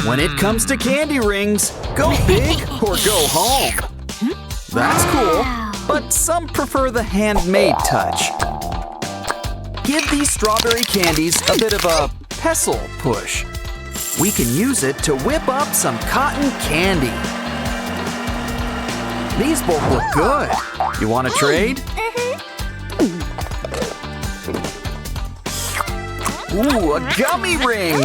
When it comes to candy rings, go big or go home. That's cool, but some prefer the handmade touch. Give these strawberry candies a bit of a pestle push. We can use it to whip up some cotton candy. These both look good. You want to trade? Ooh, a gummy ring!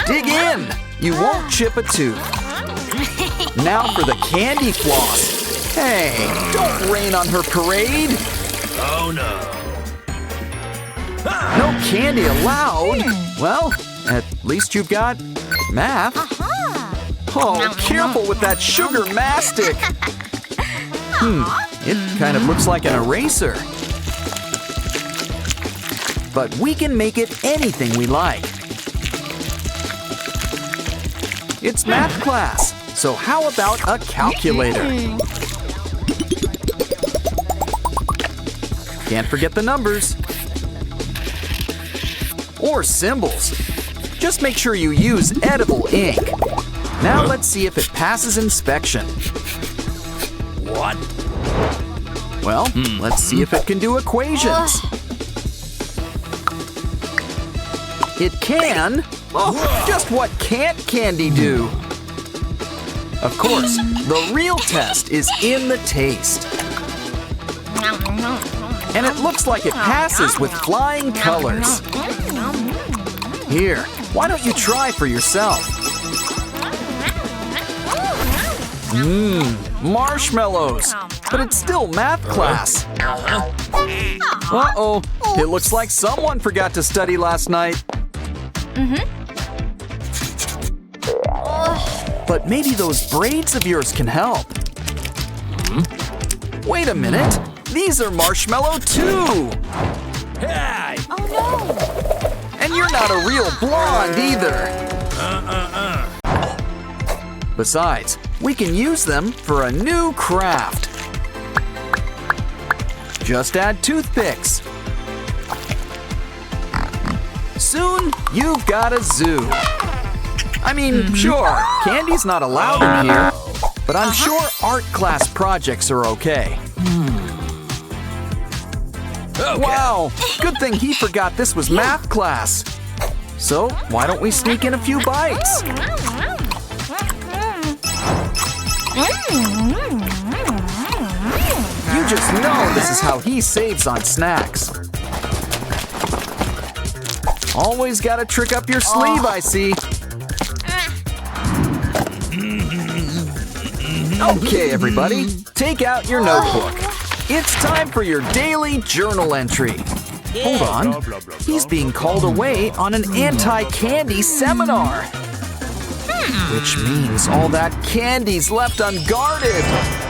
Dig in! You won't chip a tooth. Now for the candy floss. Hey, don't rain on her parade. Oh no. No candy allowed. Well, at least you've got math. Oh, careful with that sugar mastic. It kind of looks like an eraser. But we can make it anything we like. It's math class, so how about a calculator? Can't forget the numbers. Or symbols. Just make sure you use edible ink. Now let's see if it passes inspection. What? Well, let's see if it can do equations. It can. Oh, just what can't candy do? Of course, the real test is in the taste. And it looks like it passes with flying colors. Here, why don't you try for yourself? Marshmallows. But it's still math class. Uh-oh, it looks like someone forgot to study last night. But maybe those braids of yours can help. Wait a minute. These are marshmallow too. Hey! Oh no! And you're not a real blonde either. Besides, we can use them for a new craft. Just add toothpicks. Soon, you've got a zoo. I mean, sure, candy's not allowed in here, but I'm sure art class projects are okay. Wow, good thing he forgot this was math class. So, why don't we sneak in a few bites? You just know this is how he saves on snacks. Always gotta trick up your sleeve, I see. Okay, everybody, take out your notebook. It's time for your daily journal entry. Hold on, he's being called away on an anti-candy seminar. Which means all that candy's left unguarded.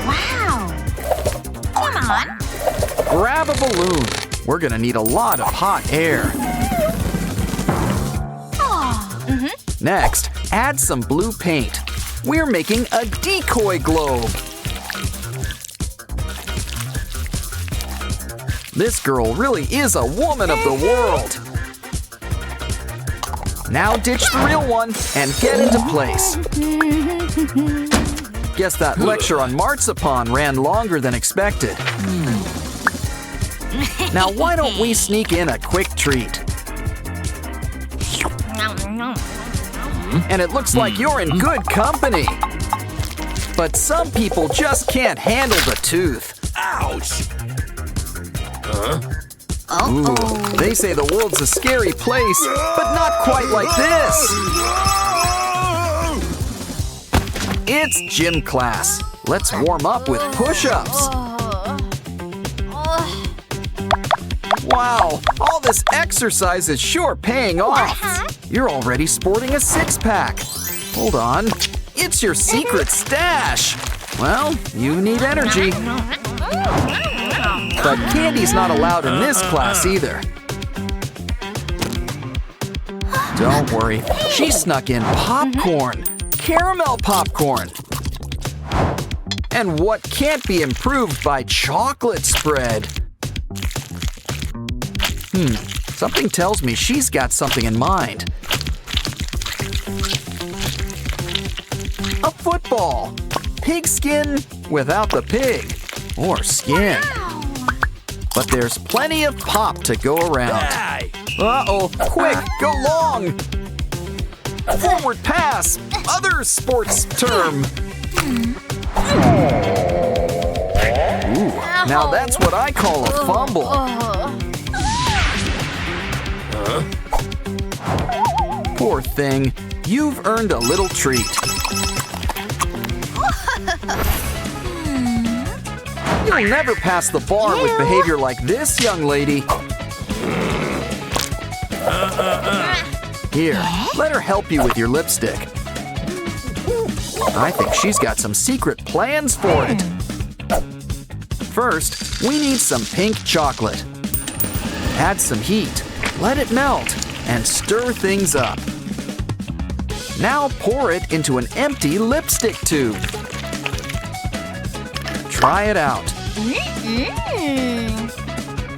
Wow! Come on! Grab a balloon. We're gonna need a lot of hot air. Next, add some blue paint. We're making a decoy globe. This girl really is a woman of the world. Now ditch the real one and get into place. Guess that lecture on marzipan ran longer than expected. Now why don't we sneak in a quick treat? And it looks like you're in good company. But some people just can't handle the tooth. Ouch! Ooh, they say the world's a scary place, but not quite like this. It's gym class. Let's warm up with push-ups. Wow, all this exercise is sure paying off. You're already sporting a six-pack. Hold on, it's your secret stash. Well, you need energy. But candy's not allowed in this class either. Don't worry, she snuck in popcorn, caramel popcorn. And what can't be improved by chocolate spread? Something tells me she's got something in mind. A football. Pigskin without the pig. Or skin. But there's plenty of pop to go around. Hey! Uh-oh, quick, go long! Forward pass, other sports term. Ooh, now that's what I call a fumble. Poor thing, you've earned a little treat. You'll never pass the bar with behavior like this, young lady. Here, let her help you with your lipstick. I think she's got some secret plans for it. First, we need some pink chocolate. Add some heat, let it melt, and stir things up. Now pour it into an empty lipstick tube. Try it out.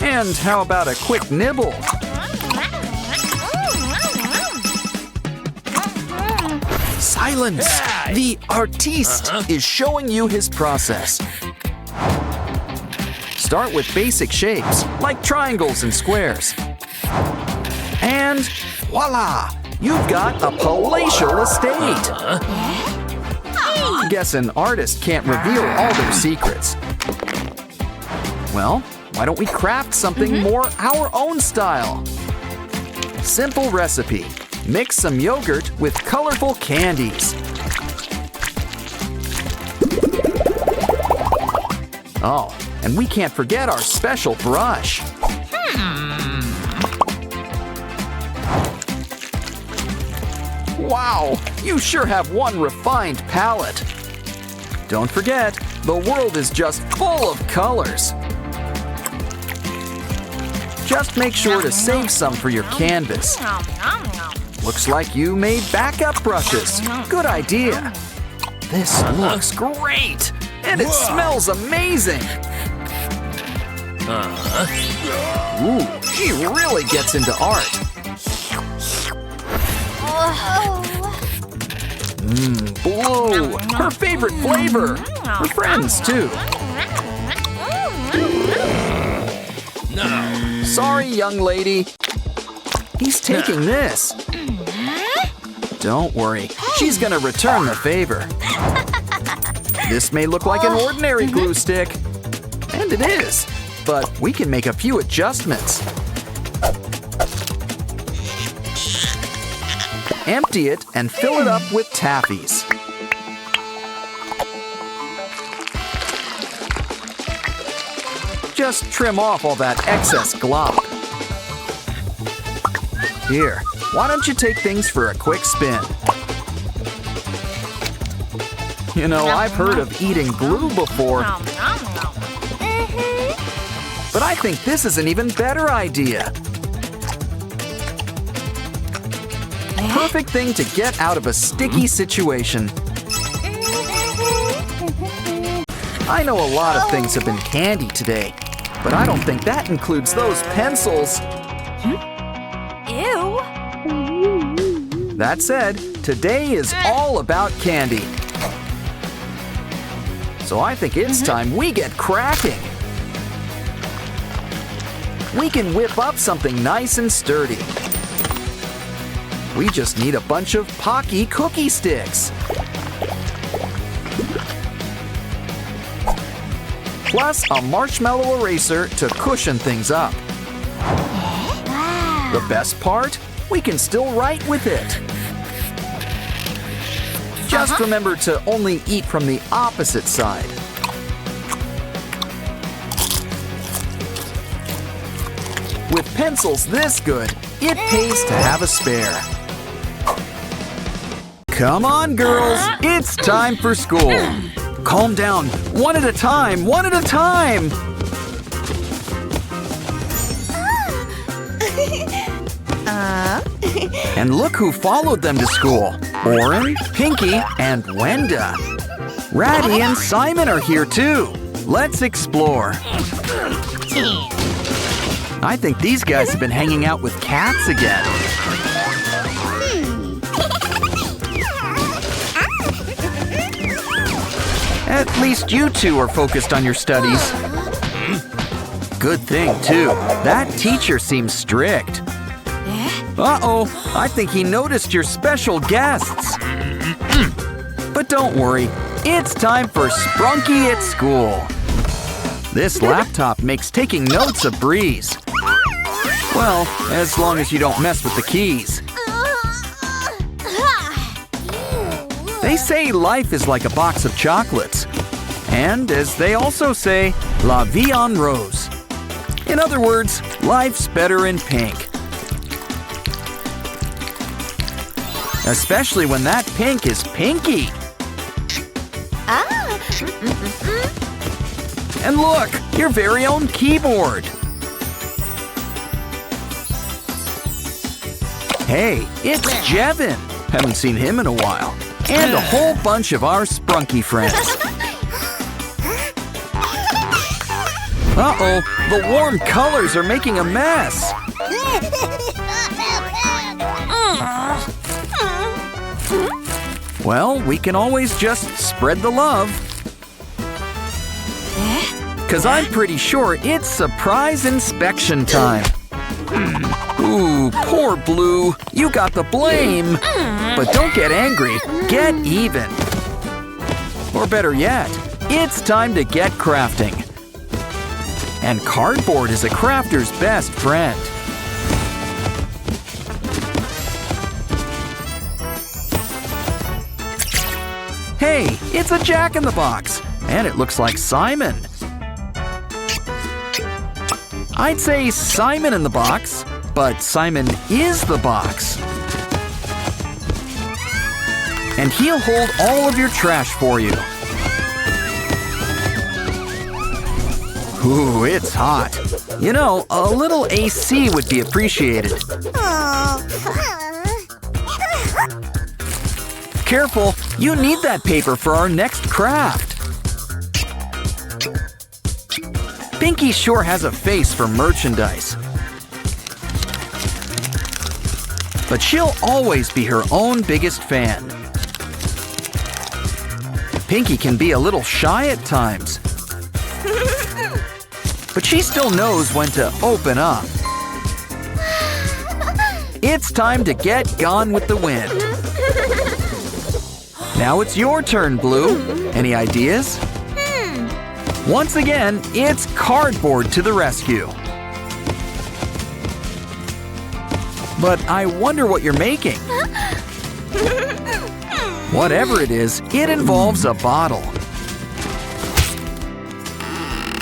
And how about a quick nibble? Silence! The artiste is showing you his process. Start with basic shapes, like triangles and squares. And voila! You've got a palatial estate! Guess an artist can't reveal all their secrets. Well, why don't we craft something more our own style? Simple recipe. Mix some yogurt with colorful candies. Oh, and we can't forget our special brush. Wow, you sure have one refined palette. Don't forget, the world is just full of colors. Just make sure to save some for your canvas. Looks like you made backup brushes. Good idea. This looks great, and it smells amazing. Ooh, she really gets into art. Blue, her favorite flavor. Her friends, too. No. Sorry, young lady. He's taking this. Don't worry, she's gonna return the favor. This may look like an ordinary glue stick, and it is, but we can make a few adjustments. Empty it and fill it up with taffies. Just trim off all that excess glop. Here, why don't you take things for a quick spin? You know, I've heard of eating glue before, but I think this is an even better idea. Perfect thing to get out of a sticky situation. I know a lot of things have been candy today, but I don't think that includes those pencils. Ew. That said, today is all about candy. So I think it's time we get cracking. We can whip up something nice and sturdy. We just need a bunch of Pocky cookie sticks. Plus a marshmallow eraser to cushion things up. Wow. The best part? We can still write with it. Just remember to only eat from the opposite side. With pencils this good, it pays to have a spare. Come on, girls, it's time for school. Calm down, one at a time, one at a time. And look who followed them to school. Oren, Pinky, and Wenda. Ratty and Simon are here too. Let's explore. I think these guys have been hanging out with cats again. At least you two are focused on your studies. Good thing, too. That teacher seems strict. Uh-oh, I think he noticed your special guests. But don't worry, it's time for Spunky at school. This laptop makes taking notes a breeze. Well, as long as you don't mess with the keys. They say life is like a box of chocolates. And as they also say, la vie en rose. In other words, life's better in pink. Especially when that pink is pinky. And look, your very own keyboard. Hey, it's Jevin. Haven't seen him in a while. And a whole bunch of our Spunky friends. Uh-oh, the warm colors are making a mess. Well, we can always just spread the love. 'Cause I'm pretty sure it's surprise inspection time. Ooh, poor Blue, you got the blame. But don't get angry, get even. Or better yet, it's time to get crafting. And cardboard is a crafter's best friend. Hey, it's a Jack-in-the-Box, and it looks like Simon. I'd say Simon in the box, but Simon is the box. And he'll hold all of your trash for you. Ooh, it's hot. You know, a little AC would be appreciated. Careful, you need that paper for our next craft. Pinky sure has a face for merchandise. But she'll always be her own biggest fan. Pinky can be a little shy at times. But she still knows when to open up. It's time to get gone with the wind. Now it's your turn, Blue. Any ideas? Once again, it's cardboard to the rescue. But I wonder what you're making. Whatever it is, it involves a bottle.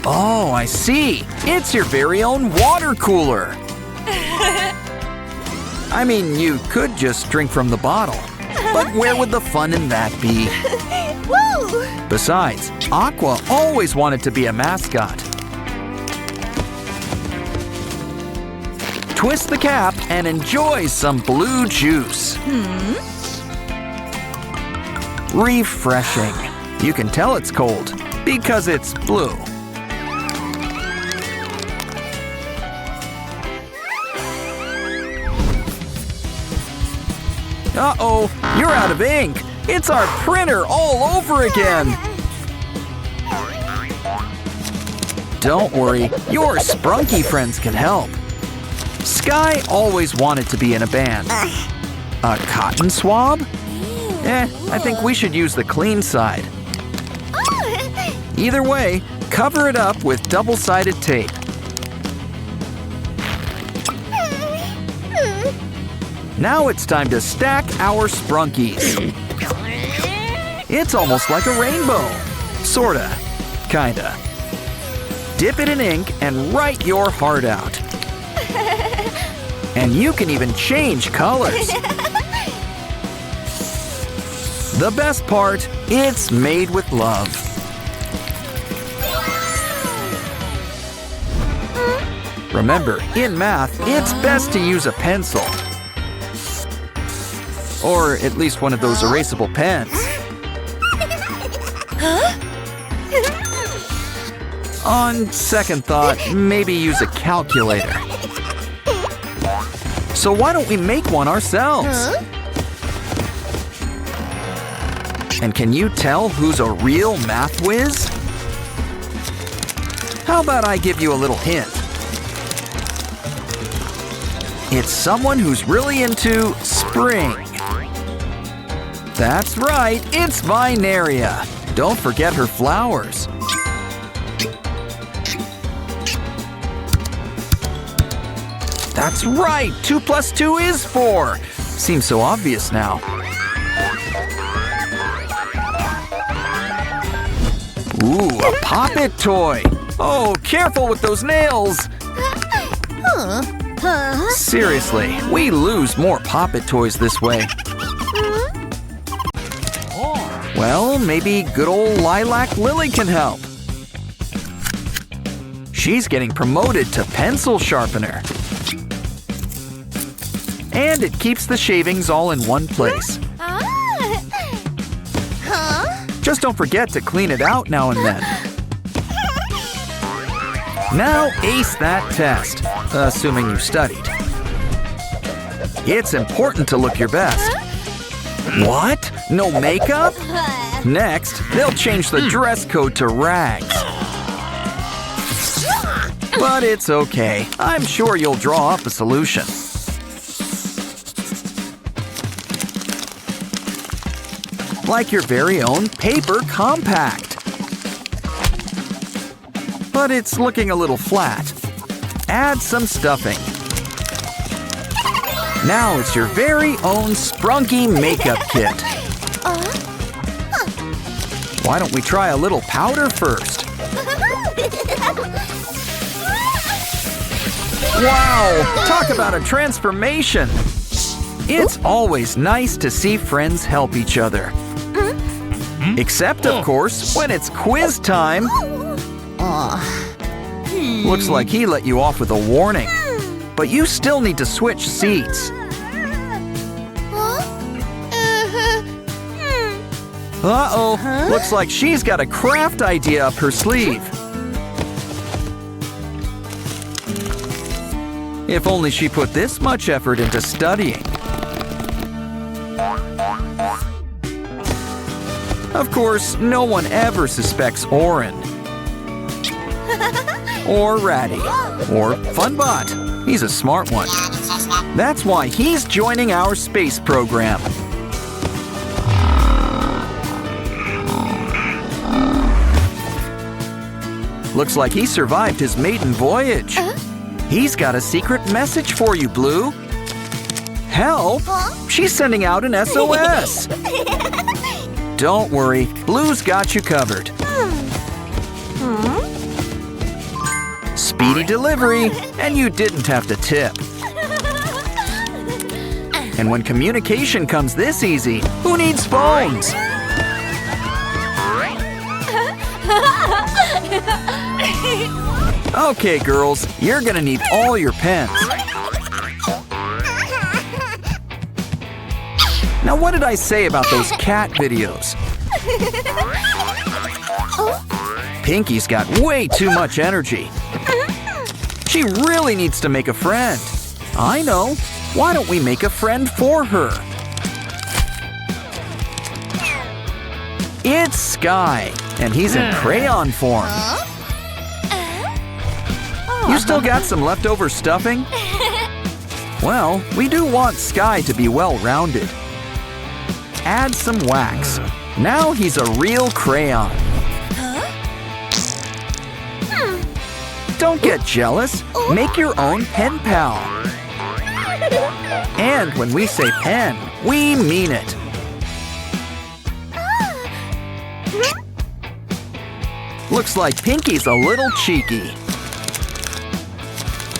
Oh, I see. It's your very own water cooler. I mean, you could just drink from the bottle. But where would the fun in that be? Besides, Aqua always wanted to be a mascot. Twist the cap and enjoy some blue juice. Refreshing. You can tell it's cold because it's blue. Uh-oh, you're out of ink. It's our printer all over again. Don't worry, your Spunky friends can help. Sky always wanted to be in a band. A cotton swab? I think we should use the clean side. Either way, cover it up with double-sided tape. Now it's time to stack our Spunkies. It's almost like a rainbow. Sorta. Kinda. Dip it in ink and write your heart out. And you can even change colors. The best part, it's made with love. Remember, in math, it's best to use a pencil. Or at least one of those erasable pens. On second thought, maybe use a calculator. So why don't we make one ourselves? And can you tell who's a real math whiz? How about I give you a little hint? It's someone who's really into spring. That's right, it's Vineria. Don't forget her flowers. That's right, 2 plus 2 is 4. Seems so obvious now. Ooh, a Pop-It toy. Oh, careful with those nails. Seriously, we lose more Pop-It toys this way. Well, maybe good old Lilac Lily can help. She's getting promoted to pencil sharpener. And it keeps the shavings all in one place. Just don't forget to clean it out now and then. Now ace that test, assuming you studied. It's important to look your best. What? No makeup? Next, they'll change the dress code to rags. But it's okay. I'm sure you'll draw up a solution. Like your very own paper compact. But it's looking a little flat. Add some stuffing. Now it's your very own Spunky makeup kit. Why don't we try a little powder first? Wow! Talk about a transformation! It's always nice to see friends help each other. Except, of course, when it's quiz time. Looks like he let you off with a warning. But you still need to switch seats. Uh-oh, looks like she's got a craft idea up her sleeve. If only she put this much effort into studying. Of course, no one ever suspects Oren. Or Ratty. Or Funbot. He's a smart one. That's why he's joining our space program. Looks like he survived his maiden voyage. He's got a secret message for you, Blue. Help! She's sending out an SOS. Don't worry, Blue's got you covered. Speedy delivery, and you didn't have to tip. And when communication comes this easy, who needs phones? Okay, girls, you're gonna need all your pens. Now, what did I say about those cat videos? Pinky's got way too much energy. She really needs to make a friend. I know. Why don't we make a friend for her? It's Sky, and he's in crayon form. You still got some leftover stuffing? Well, we do want Sky to be well-rounded. Add some wax. Now he's a real crayon. Don't get jealous. Make your own pen pal. And when we say pen, we mean it. Looks like Pinky's a little cheeky.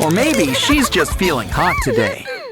Or maybe she's just feeling hot today.